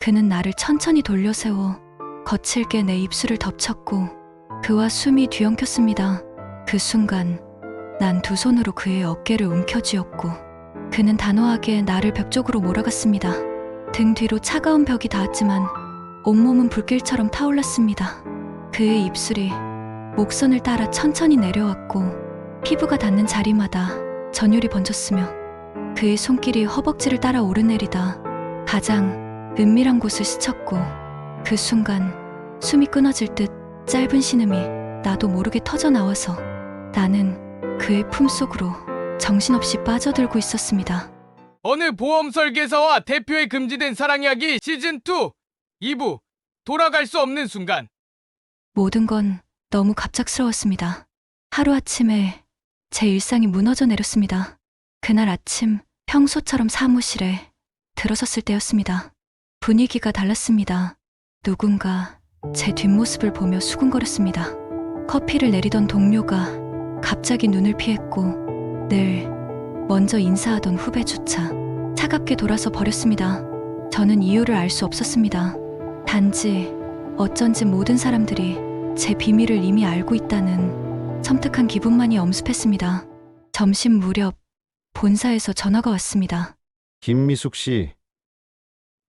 그는 나를 천천히 돌려세워 거칠게 내 입술을 덮쳤고 그와 숨이 뒤엉켰습니다. 그 순간 난 두 손으로 그의 어깨를 움켜쥐었고 그는 단호하게 나를 벽 쪽으로 몰아갔습니다. 등 뒤로 차가운 벽이 닿았지만 온몸은 불길처럼 타올랐습니다. 그의 입술이 목선을 따라 천천히 내려왔고 피부가 닿는 자리마다 전율이 번졌으며 그의 손길이 허벅지를 따라 오르내리다 가장 은밀한 곳을 스쳤고 그 순간 숨이 끊어질 듯 짧은 신음이 나도 모르게 터져나와서 나는 그의 품속으로 정신없이 빠져들고 있었습니다. 어느 보험 설계사와 대표의 금지된 사랑 이야기 시즌2 2부 돌아갈 수 없는 순간. 모든 건 너무 갑작스러웠습니다. 하루아침에 제 일상이 무너져 내렸습니다. 그날 아침 평소처럼 사무실에 들어섰을 때였습니다. 분위기가 달랐습니다. 누군가 제 뒷모습을 보며 수군거렸습니다. 커피를 내리던 동료가 갑자기 눈을 피했고 늘 먼저 인사하던 후배조차 차갑게 돌아서 버렸습니다. 저는 이유를 알 수 없었습니다. 단지 어쩐지 모든 사람들이 제 비밀을 이미 알고 있다는 섬뜩한 기분만이 엄습했습니다. 점심 무렵 본사에서 전화가 왔습니다. 김미숙 씨,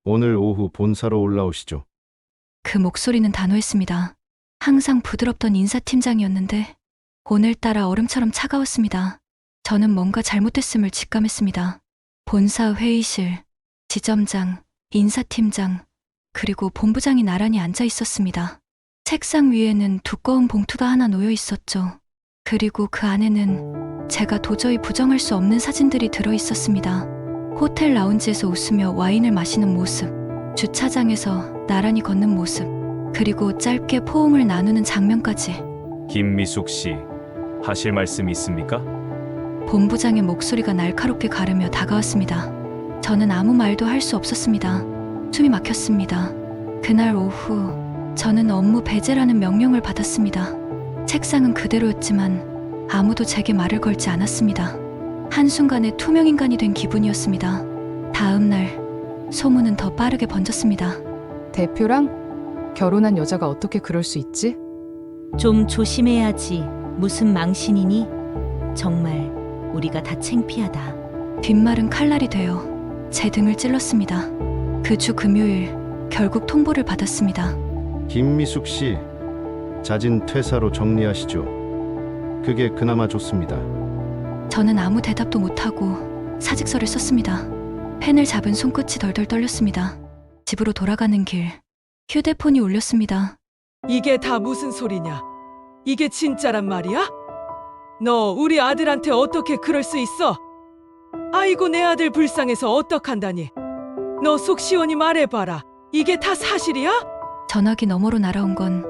오늘 오후 본사로 올라오시죠. 그 목소리는 단호했습니다. 항상 부드럽던 인사팀장이었는데 오늘따라 얼음처럼 차가웠습니다. 저는 뭔가 잘못됐음을 직감했습니다. 본사 회의실, 지점장, 인사팀장, 그리고 본부장이 나란히 앉아 있었습니다. 책상 위에는 두꺼운 봉투가 하나 놓여 있었죠. 그리고 그 안에는 제가 도저히 부정할 수 없는 사진들이 들어 있었습니다. 호텔 라운지에서 웃으며 와인을 마시는 모습, 주차장에서 나란히 걷는 모습, 그리고 짧게 포옹을 나누는 장면까지. 김미숙 씨, 하실 말씀 있습니까? 본부장의 목소리가 날카롭게 가르며 다가왔습니다. 저는 아무 말도 할 수 없었습니다. 숨이 막혔습니다. 그날 오후 저는 업무 배제라는 명령을 받았습니다. 책상은 그대로였지만 아무도 제게 말을 걸지 않았습니다. 한순간에 투명인간이 된 기분이었습니다. 다음 날 소문은 더 빠르게 번졌습니다. 대표랑 결혼한 여자가 어떻게 그럴 수 있지? 좀 조심해야지. 무슨 망신이니? 정말 우리가 다 창피하다. 뒷말은 칼날이 되어 제 등을 찔렀습니다. 그 주 금요일 결국 통보를 받았습니다. 김미숙 씨, 자진 퇴사로 정리하시죠. 그게 그나마 좋습니다. 저는 아무 대답도 못하고 사직서를 썼습니다. 펜을 잡은 손끝이 덜덜 떨렸습니다. 집으로 돌아가는 길, 휴대폰이 울렸습니다. 이게 다 무슨 소리냐? 이게 진짜란 말이야? 너 우리 아들한테 어떻게 그럴 수 있어? 아이고 내 아들 불쌍해서 어떡한다니? 너 속 시원히 말해봐라. 이게 다 사실이야? 전화기 너머로 날아온 건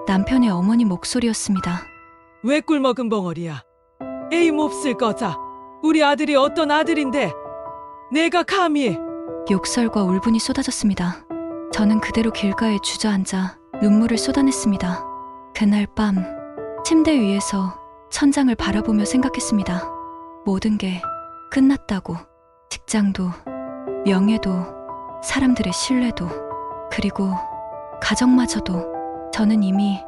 남편의 어머니 목소리였습니다. 왜 꿀먹은 벙어리야? 에이 몹쓸 거자. 우리 아들이 어떤 아들인데 내가 감히. 욕설과 울분이 쏟아졌습니다. 저는 그대로 길가에 주저앉아 눈물을 쏟아냈습니다. 그날 밤 침대 위에서 천장을 바라보며 생각했습니다. 모든 게 끝났다고. 직장도, 명예도, 사람들의 신뢰도, 그리고 가정마저도. 저는 이미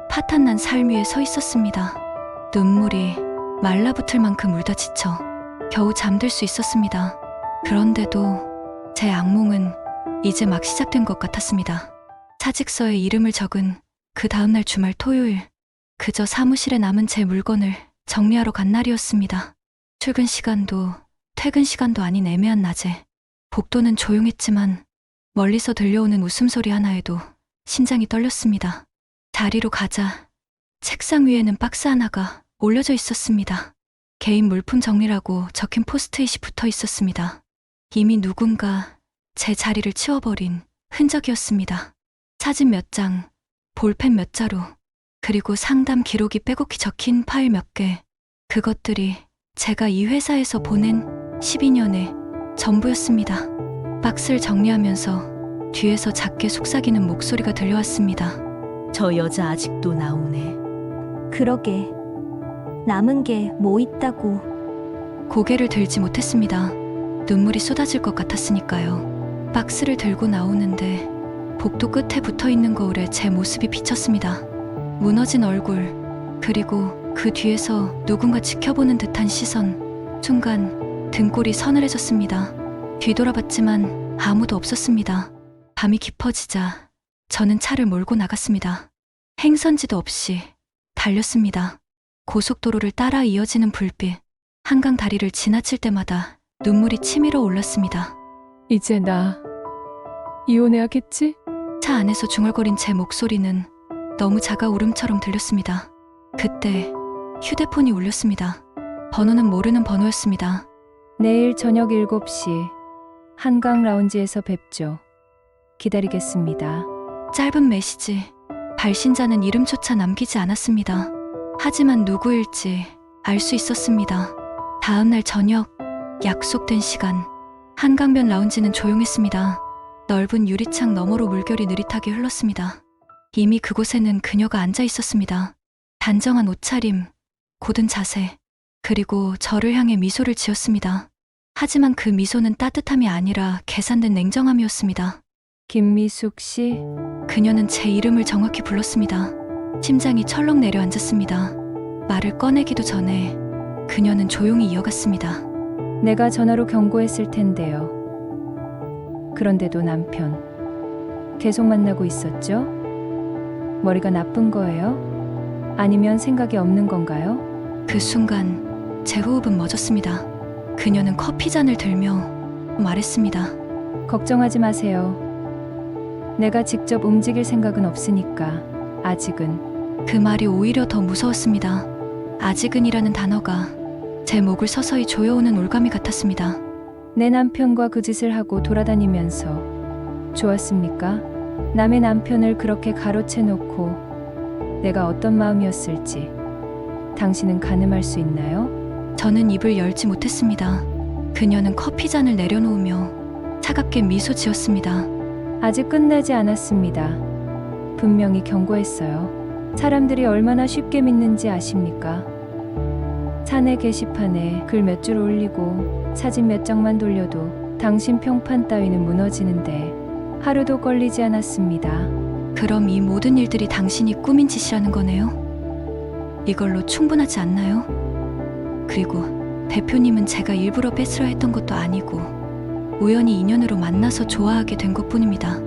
파탄난 삶 위에 서 있었습니다. 눈물이 말라붙을 만큼 울다 지쳐 겨우 잠들 수 있었습니다. 그런데도 제 악몽은 이제 막 시작된 것 같았습니다. 사직서에 이름을 적은 그 다음날 주말 토요일, 그저 사무실에 남은 제 물건을 정리하러 간 날이었습니다. 출근 시간도 퇴근 시간도 아닌 애매한 낮에 복도는 조용했지만 멀리서 들려오는 웃음소리 하나에도 심장이 떨렸습니다. 자리로 가자 책상 위에는 박스 하나가 올려져 있었습니다. 개인 물품 정리라고 적힌 포스트잇이 붙어 있었습니다. 이미 누군가 제 자리를 치워버린 흔적이었습니다. 사진 몇 장, 볼펜 몇 자루, 그리고 상담 기록이 빼곡히 적힌 파일 몇 개. 그것들이 제가 이 회사에서 보낸 12년의 전부였습니다. 박스를 정리하면서 뒤에서 작게 속삭이는 목소리가 들려왔습니다. 저 여자 아직도 나오네. 그러게. 남은 게 뭐 있다고. 고개를 들지 못했습니다. 눈물이 쏟아질 것 같았으니까요. 박스를 들고 나오는데 복도 끝에 붙어 있는 거울에 제 모습이 비쳤습니다. 무너진 얼굴, 그리고 그 뒤에서 누군가 지켜보는 듯한 시선. 순간 등골이 서늘해졌습니다. 뒤돌아봤지만 아무도 없었습니다. 밤이 깊어지자 저는 차를 몰고 나갔습니다. 행선지도 없이 달렸습니다. 고속도로를 따라 이어지는 불빛, 한강 다리를 지나칠 때마다 눈물이 치밀어 올랐습니다. 이제 나 이혼해야겠지? 차 안에서 중얼거린 제 목소리는 너무 작아 울음처럼 들렸습니다. 그때 휴대폰이 울렸습니다. 번호는 모르는 번호였습니다. 내일 저녁 7시 한강 라운지에서 뵙죠. 기다리겠습니다. 짧은 메시지, 발신자는 이름조차 남기지 않았습니다. 하지만 누구일지 알 수 있었습니다. 다음 날 저녁, 약속된 시간. 한강변 라운지는 조용했습니다. 넓은 유리창 너머로 물결이 느릿하게 흘렀습니다. 이미 그곳에는 그녀가 앉아 있었습니다. 단정한 옷차림, 고든 자세, 그리고 저를 향해 미소를 지었습니다. 하지만 그 미소는 따뜻함이 아니라 계산된 냉정함이었습니다. 김미숙 씨, 그녀는 제 이름을 정확히 불렀습니다. 심장이 철렁 내려앉았습니다. 말을 꺼내기도 전에 그녀는 조용히 이어갔습니다. 내가 전화로 경고했을 텐데요. 그런데도 남편 계속 만나고 있었죠? 머리가 나쁜 거예요? 아니면 생각이 없는 건가요? 그 순간 제 호흡은 멎었습니다. 그녀는 커피잔을 들며 말했습니다. 걱정하지 마세요. 내가 직접 움직일 생각은 없으니까 아직은. 그 말이 오히려 더 무서웠습니다. 아직은이라는 단어가 제 목을 서서히 조여오는 올가미 같았습니다. 내 남편과 그 짓을 하고 돌아다니면서 좋았습니까? 남의 남편을 그렇게 가로채 놓고 내가 어떤 마음이었을지 당신은 가늠할 수 있나요? 저는 입을 열지 못했습니다. 그녀는 커피잔을 내려놓으며 차갑게 미소 지었습니다. 아직 끝나지 않았습니다. 분명히 경고했어요. 사람들이 얼마나 쉽게 믿는지 아십니까? 사내 게시판에 글 몇 줄 올리고 사진 몇 장만 돌려도 당신 평판 따위는 무너지는데 하루도 걸리지 않았습니다. 그럼 이 모든 일들이 당신이 꾸민 짓이라는 거네요? 이걸로 충분하지 않나요? 그리고 대표님은 제가 일부러 뺏으려 했던 것도 아니고 우연히 인연으로 만나서 좋아하게 된 것뿐입니다.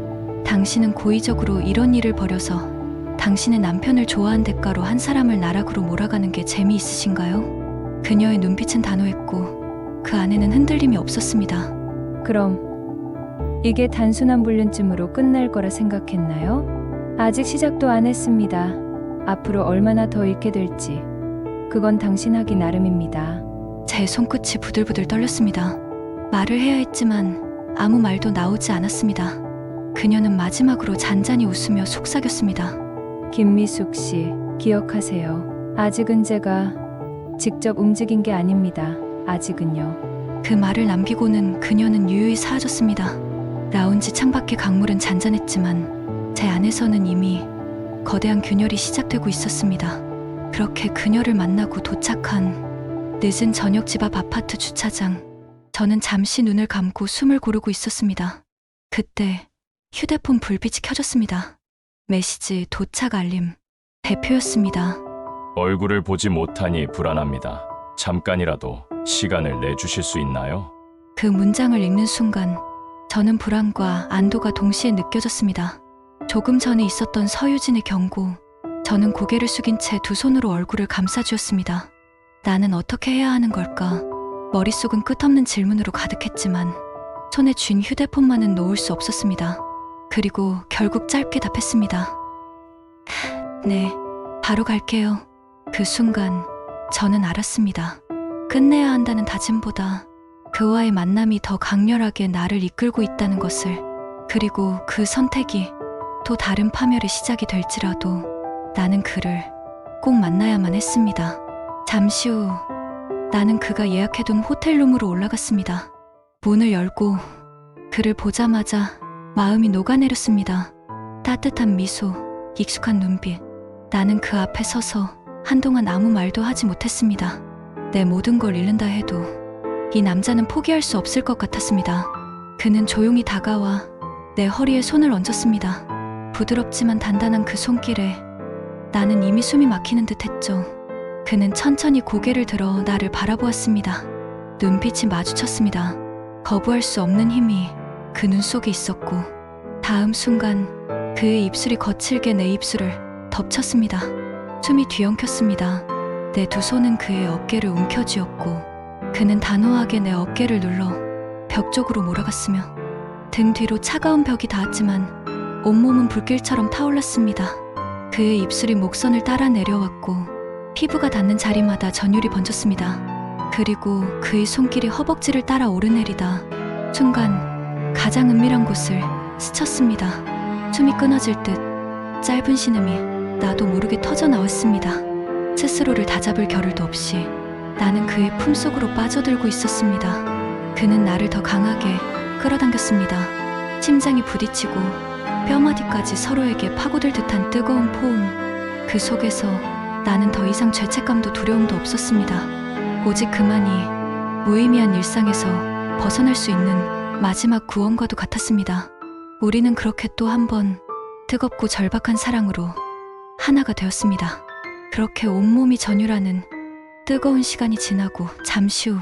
당신은 고의적으로 이런 일을 벌여서 당신의 남편을 좋아한 대가로 한 사람을 나락으로 몰아가는 게 재미있으신가요? 그녀의 눈빛은 단호했고 그 안에는 흔들림이 없었습니다. 그럼 이게 단순한 불륜쯤으로 끝날 거라 생각했나요? 아직 시작도 안 했습니다. 앞으로 얼마나 더 잃게 될지 그건 당신 하기 나름입니다. 제 손끝이 부들부들 떨렸습니다. 말을 해야 했지만 아무 말도 나오지 않았습니다. 그녀는 마지막으로 잔잔히 웃으며 속삭였습니다. 김미숙 씨, 기억하세요. 아직은 제가 직접 움직인 게 아닙니다. 아직은요. 그 말을 남기고는 그녀는 유유히 사라졌습니다. 라운지 창밖의 강물은 잔잔했지만 제 안에서는 이미 거대한 균열이 시작되고 있었습니다. 그렇게 그녀를 만나고 도착한 늦은 저녁 집 앞 아파트 주차장. 저는 잠시 눈을 감고 숨을 고르고 있었습니다. 그때 휴대폰 불빛이 켜졌습니다. 메시지 도착 알림. 대표였습니다. 얼굴을 보지 못하니 불안합니다. 잠깐이라도 시간을 내주실 수 있나요? 그 문장을 읽는 순간 저는 불안과 안도가 동시에 느껴졌습니다. 조금 전에 있었던 서유진의 경고. 저는 고개를 숙인 채 두 손으로 얼굴을 감싸주었습니다. 나는 어떻게 해야 하는 걸까? 머릿속은 끝없는 질문으로 가득했지만 손에 쥔 휴대폰만은 놓을 수 없었습니다. 그리고 결국 짧게 답했습니다. 네, 바로 갈게요. 그 순간 저는 알았습니다. 끝내야 한다는 다짐보다 그와의 만남이 더 강렬하게 나를 이끌고 있다는 것을. 그리고 그 선택이 또 다른 파멸의 시작이 될지라도 나는 그를 꼭 만나야만 했습니다. 잠시 후 나는 그가 예약해둔 호텔룸으로 올라갔습니다. 문을 열고 그를 보자마자 마음이 녹아내렸습니다. 따뜻한 미소, 익숙한 눈빛. 나는 그 앞에 서서 한동안 아무 말도 하지 못했습니다. 내 모든 걸 잃는다 해도 이 남자는 포기할 수 없을 것 같았습니다. 그는 조용히 다가와 내 허리에 손을 얹었습니다. 부드럽지만 단단한 그 손길에 나는 이미 숨이 막히는 듯 했죠. 그는 천천히 고개를 들어 나를 바라보았습니다. 눈빛이 마주쳤습니다. 거부할 수 없는 힘이 그 눈 속에 있었고, 다음 순간 그의 입술이 거칠게 내 입술을 덮쳤습니다. 숨이 뒤엉켰습니다. 내 두 손은 그의 어깨를 움켜쥐었고, 그는 단호하게 내 어깨를 눌러 벽 쪽으로 몰아갔으며, 등 뒤로 차가운 벽이 닿았지만 온몸은 불길처럼 타올랐습니다. 그의 입술이 목선을 따라 내려왔고, 피부가 닿는 자리마다 전율이 번졌습니다. 그리고 그의 손길이 허벅지를 따라 오르내리다 순간 가장 은밀한 곳을 스쳤습니다. 숨이 끊어질 듯 짧은 신음이 나도 모르게 터져 나왔습니다. 스스로를 다잡을 겨를도 없이 나는 그의 품속으로 빠져들고 있었습니다. 그는 나를 더 강하게 끌어당겼습니다. 심장이 부딪히고 뼈마디까지 서로에게 파고들 듯한 뜨거운 포옹. 그 속에서 나는 더 이상 죄책감도 두려움도 없었습니다. 오직 그만이 무의미한 일상에서 벗어날 수 있는 마지막 구원과도 같았습니다. 우리는 그렇게 또 한 번 뜨겁고 절박한 사랑으로 하나가 되었습니다. 그렇게 온몸이 전율하는 뜨거운 시간이 지나고 잠시 후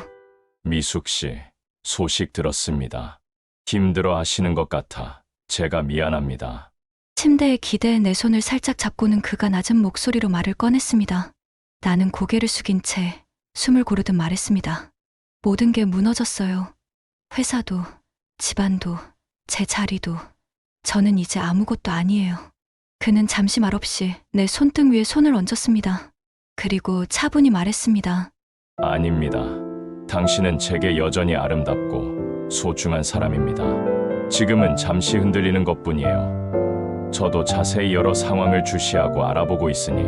미숙 씨, 소식 들었습니다. 힘들어 하시는 것 같아 제가 미안합니다. 침대에 기대에 내 손을 살짝 잡고는 그가 낮은 목소리로 말을 꺼냈습니다. 나는 고개를 숙인 채 숨을 고르듯 말했습니다. 모든 게 무너졌어요. 회사도, 집안도, 제 자리도. 저는 이제 아무것도 아니에요. 그는 잠시 말없이 내 손등 위에 손을 얹었습니다. 그리고 차분히 말했습니다. 아닙니다. 당신은 제게 여전히 아름답고 소중한 사람입니다. 지금은 잠시 흔들리는 것뿐이에요. 저도 자세히 여러 상황을 주시하고 알아보고 있으니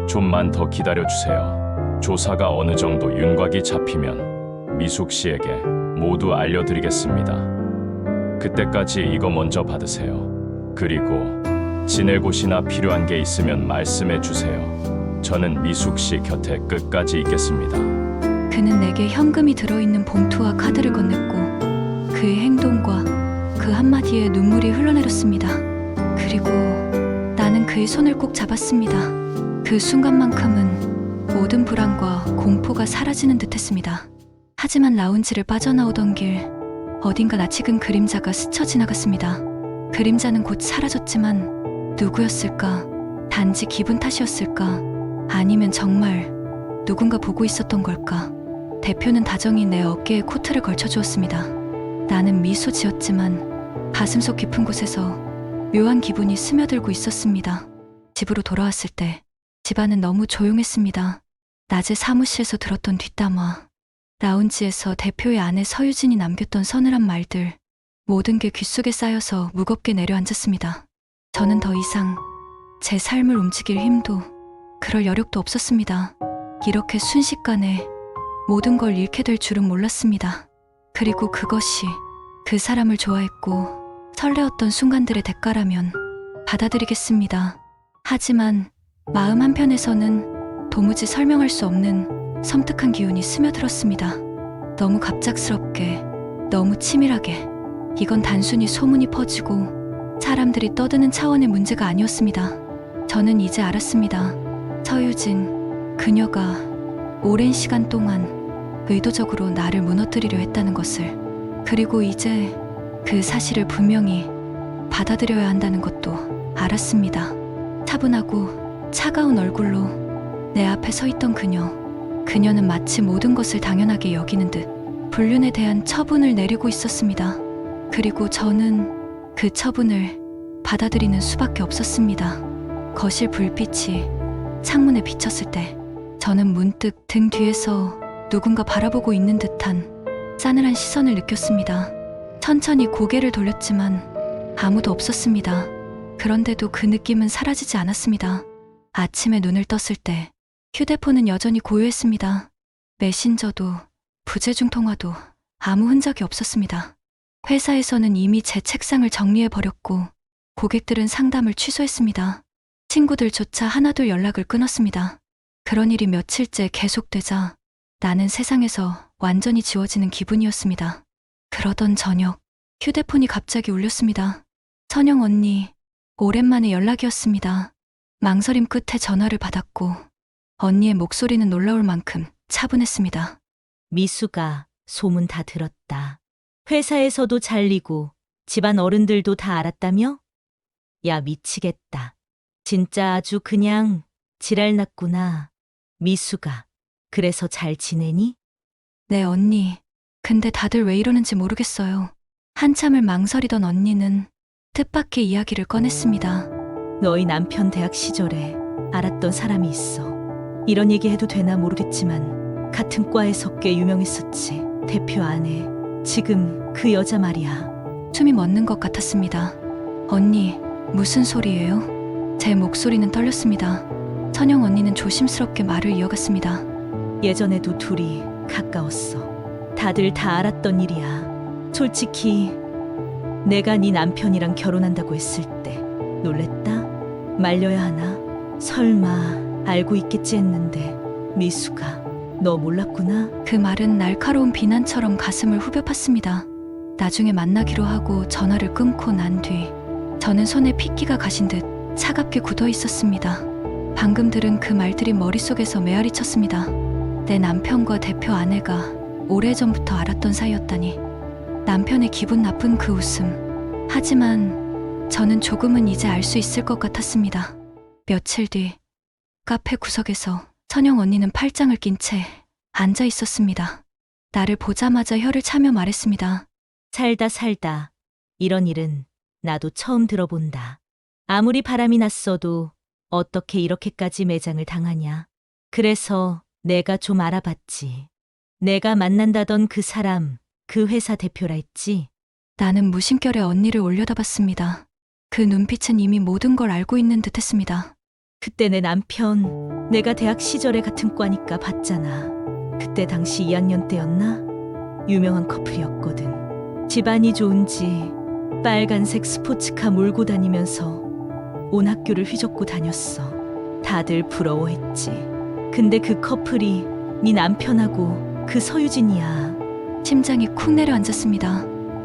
좀만 더 기다려주세요. 조사가 어느 정도 윤곽이 잡히면 미숙 씨에게 모두 알려드리겠습니다. 그때까지 이거 먼저 받으세요. 그리고 지낼 곳이나 필요한 게 있으면 말씀해 주세요. 저는 미숙 씨 곁에 끝까지 있겠습니다. 그는 내게 현금이 들어있는 봉투와 카드를 건넸고, 그의 행동과 그 한마디에 눈물이 흘러내렸습니다. 그리고 나는 그의 손을 꼭 잡았습니다. 그 순간만큼은 모든 불안과 공포가 사라지는 듯했습니다. 하지만 라운지를 빠져나오던 길, 어딘가 낯익은 그림자가 스쳐 지나갔습니다. 그림자는 곧 사라졌지만 누구였을까? 단지 기분 탓이었을까? 아니면 정말 누군가 보고 있었던 걸까? 대표는 다정히 내 어깨에 코트를 걸쳐주었습니다. 나는 미소 지었지만 가슴속 깊은 곳에서 묘한 기분이 스며들고 있었습니다. 집으로 돌아왔을 때 집안은 너무 조용했습니다. 낮에 사무실에서 들었던 뒷담화, 라운지에서 대표의 아내 서유진이 남겼던 서늘한 말들, 모든 게 귓속에 쌓여서 무겁게 내려앉았습니다. 저는 더 이상 제 삶을 움직일 힘도 그럴 여력도 없었습니다. 이렇게 순식간에 모든 걸 잃게 될 줄은 몰랐습니다. 그리고 그것이 그 사람을 좋아했고 설레었던 순간들의 대가라면 받아들이겠습니다. 하지만 마음 한편에서는 도무지 설명할 수 없는 섬뜩한 기운이 스며들었습니다. 너무 갑작스럽게, 너무 치밀하게. 이건 단순히 소문이 퍼지고 사람들이 떠드는 차원의 문제가 아니었습니다. 저는 이제 알았습니다. 서유진, 그녀가 오랜 시간 동안 의도적으로 나를 무너뜨리려 했다는 것을, 그리고 이제 그 사실을 분명히 받아들여야 한다는 것도 알았습니다. 차분하고 차가운 얼굴로 내 앞에 서 있던 그녀는 마치 모든 것을 당연하게 여기는 듯 불륜에 대한 처분을 내리고 있었습니다. 그리고 저는 그 처분을 받아들이는 수밖에 없었습니다. 거실 불빛이 창문에 비쳤을 때 저는 문득 등 뒤에서 누군가 바라보고 있는 듯한 싸늘한 시선을 느꼈습니다. 천천히 고개를 돌렸지만 아무도 없었습니다. 그런데도 그 느낌은 사라지지 않았습니다. 아침에 눈을 떴을 때 휴대폰은 여전히 고요했습니다. 메신저도 부재중 통화도 아무 흔적이 없었습니다. 회사에서는 이미 제 책상을 정리해버렸고 고객들은 상담을 취소했습니다. 친구들조차 하나둘 연락을 끊었습니다. 그런 일이 며칠째 계속되자 나는 세상에서 완전히 지워지는 기분이었습니다. 그러던 저녁, 휴대폰이 갑자기 울렸습니다. 선영 언니, 오랜만에 연락이었습니다. 망설임 끝에 전화를 받았고 언니의 목소리는 놀라울 만큼 차분했습니다. 미수가 소문 다 들었다. 회사에서도 잘리고 집안 어른들도 다 알았다며? 야, 미치겠다. 진짜 아주 그냥 지랄 났구나. 미수가, 그래서 잘 지내니? 네, 언니. 근데 다들 왜 이러는지 모르겠어요. 한참을 망설이던 언니는 뜻밖의 이야기를 꺼냈습니다. 너희 남편 대학 시절에 알았던 사람이 있어. 이런 얘기 해도 되나 모르겠지만 같은 과에서 꽤 유명했었지. 대표 아내. 지금 그 여자 말이야. 숨이 멎는 것 같았습니다. 언니, 무슨 소리예요? 제 목소리는 떨렸습니다. 선영 언니는 조심스럽게 말을 이어갔습니다. 예전에도 둘이 가까웠어. 다들 다 알았던 일이야. 솔직히 내가 네 남편이랑 결혼한다고 했을 때 놀랬다? 말려야 하나? 설마 알고 있겠지 했는데 미수가 너 몰랐구나? 그 말은 날카로운 비난처럼 가슴을 후벼 팠습니다. 나중에 만나기로 하고 전화를 끊고 난 뒤 저는 손에 핏기가 가신 듯 차갑게 굳어 있었습니다. 방금 들은 그 말들이 머릿속에서 메아리 쳤습니다. 내 남편과 대표 아내가 오래전부터 알았던 사이였다니. 남편의 기분 나쁜 그 웃음. 하지만 저는 조금은 이제 알 수 있을 것 같았습니다. 며칠 뒤 카페 구석에서 선영 언니는 팔짱을 낀 채 앉아 있었습니다. 나를 보자마자 혀를 차며 말했습니다. 살다 이런 일은 나도 처음 들어본다. 아무리 바람이 났어도 어떻게 이렇게까지 매장을 당하냐. 그래서 내가 좀 알아봤지. 내가 만난다던 그 사람, 그 회사 대표라 했지. 나는 무심결에 언니를 올려다봤습니다. 그 눈빛은 이미 모든 걸 알고 있는 듯했습니다. 그때 내 남편, 내가 대학 시절에 같은 과니까 봤잖아. 그때 당시 2학년 때였나? 유명한 커플이었거든. 집안이 좋은지 빨간색 스포츠카 몰고 다니면서 온 학교를 휘젓고 다녔어. 다들 부러워했지. 근데 그 커플이 네 남편하고 그 서유진이야. 심장이 쿵 내려앉았습니다.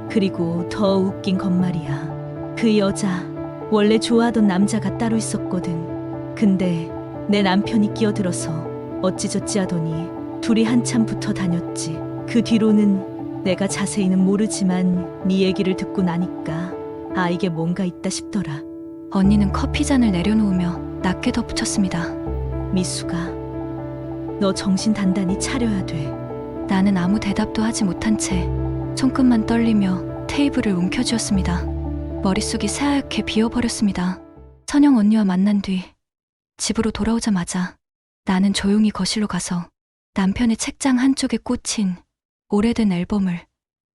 그리고 더 웃긴 건 말이야. 그 여자 원래 좋아하던 남자가 따로 있었거든. 근데 내 남편이 끼어들어서 어찌저찌 하더니 둘이 한참 붙어 다녔지. 그 뒤로는 내가 자세히는 모르지만 네 얘기를 듣고 나니까 아, 이게 뭔가 있다 싶더라. 언니는 커피잔을 내려놓으며 낮게 덧붙였습니다. 미수가, 너 정신 단단히 차려야 돼. 나는 아무 대답도 하지 못한 채 손끝만 떨리며 테이블을 움켜쥐었습니다. 머릿속이 새하얗게 비어버렸습니다. 선영 언니와 만난 뒤 집으로 돌아오자마자 나는 조용히 거실로 가서 남편의 책장 한쪽에 꽂힌 오래된 앨범을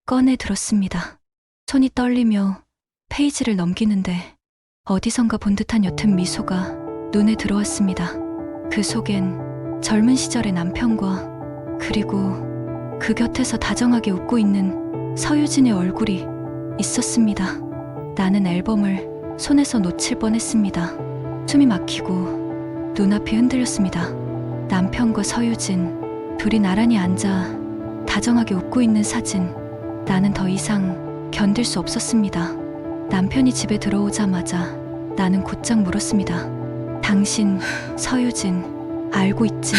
꺼내 들었습니다. 손이 떨리며 페이지를 넘기는데 어디선가 본 듯한 옅은 미소가 눈에 들어왔습니다. 그 속엔 젊은 시절의 남편과 그리고 그 곁에서 다정하게 웃고 있는 서유진의 얼굴이 있었습니다. 나는 앨범을 손에서 놓칠 뻔했습니다. 숨이 막히고 눈앞이 흔들렸습니다. 남편과 서유진 둘이 나란히 앉아 다정하게 웃고 있는 사진. 나는 더 이상 견딜 수 없었습니다. 남편이 집에 들어오자마자 나는 곧장 물었습니다. 당신, 서유진, 알고 있지?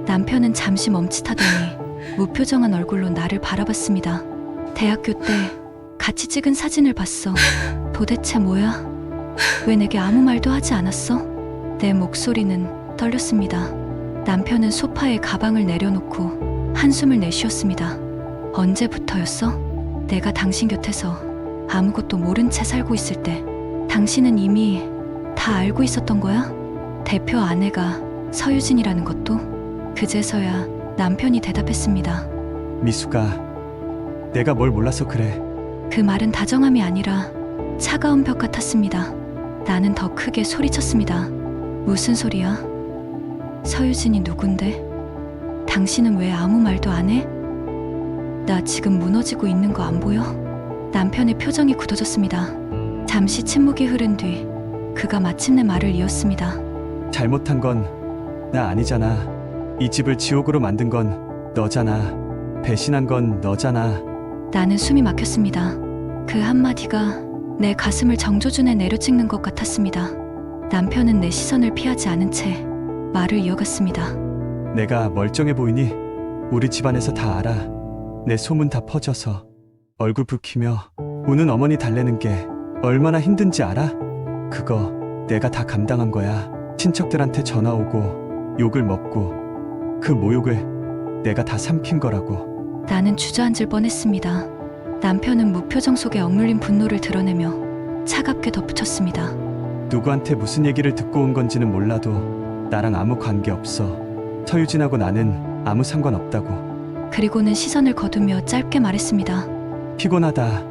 남편은 잠시 멈칫하더니 무표정한 얼굴로 나를 바라봤습니다. 대학교 때 같이 찍은 사진을 봤어. 도대체 뭐야? 왜 내게 아무 말도 하지 않았어? 내 목소리는 떨렸습니다. 남편은 소파에 가방을 내려놓고 한숨을 내쉬었습니다. 언제부터였어? 내가 당신 곁에서 아무것도 모른 채 살고 있을 때 당신은 이미 다 알고 있었던 거야? 대표 아내가 서유진이라는 것도? 그제서야 남편이 대답했습니다. 미수가, 내가 뭘 몰라서 그래. 그 말은 다정함이 아니라 차가운 벽 같았습니다. 나는 더 크게 소리쳤습니다. 무슨 소리야? 서유진이 누군데? 당신은 왜 아무 말도 안 해? 나 지금 무너지고 있는 거 안 보여? 남편의 표정이 굳어졌습니다. 잠시 침묵이 흐른 뒤 그가 마침내 말을 이었습니다. 잘못한 건 나 아니잖아. 이 집을 지옥으로 만든 건 너잖아. 배신한 건 너잖아. 나는 숨이 막혔습니다. 그 한마디가 내 가슴을 정조준에 내려찍는 것 같았습니다. 남편은 내 시선을 피하지 않은 채 말을 이어갔습니다. 내가 멀쩡해 보이니? 우리 집안에서 다 알아. 내 소문 다 퍼져서 얼굴 붉히며 우는 어머니 달래는 게 얼마나 힘든지 알아? 그거 내가 다 감당한 거야. 친척들한테 전화 오고 욕을 먹고 그 모욕을 내가 다 삼킨 거라고. 나는 주저앉을 뻔했습니다. 남편은 무표정 속에 억눌린 분노를 드러내며 차갑게 덧붙였습니다. 누구한테 무슨 얘기를 듣고 온 건지는 몰라도 나랑 아무 관계 없어. 서유진하고 나는 아무 상관없다고. 그리고는 시선을 거두며 짧게 말했습니다. 피곤하다.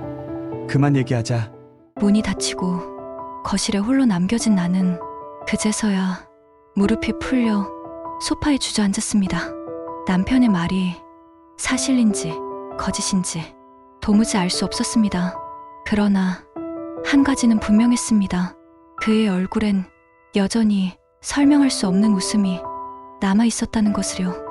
그만 얘기하자. 문이 닫히고 거실에 홀로 남겨진 나는 그제서야 무릎이 풀려 소파에 주저앉았습니다. 남편의 말이 사실인지 거짓인지 도무지 알 수 없었습니다. 그러나 한 가지는 분명했습니다. 그의 얼굴엔 여전히 설명할 수 없는 웃음이 남아 있었다는 것을요.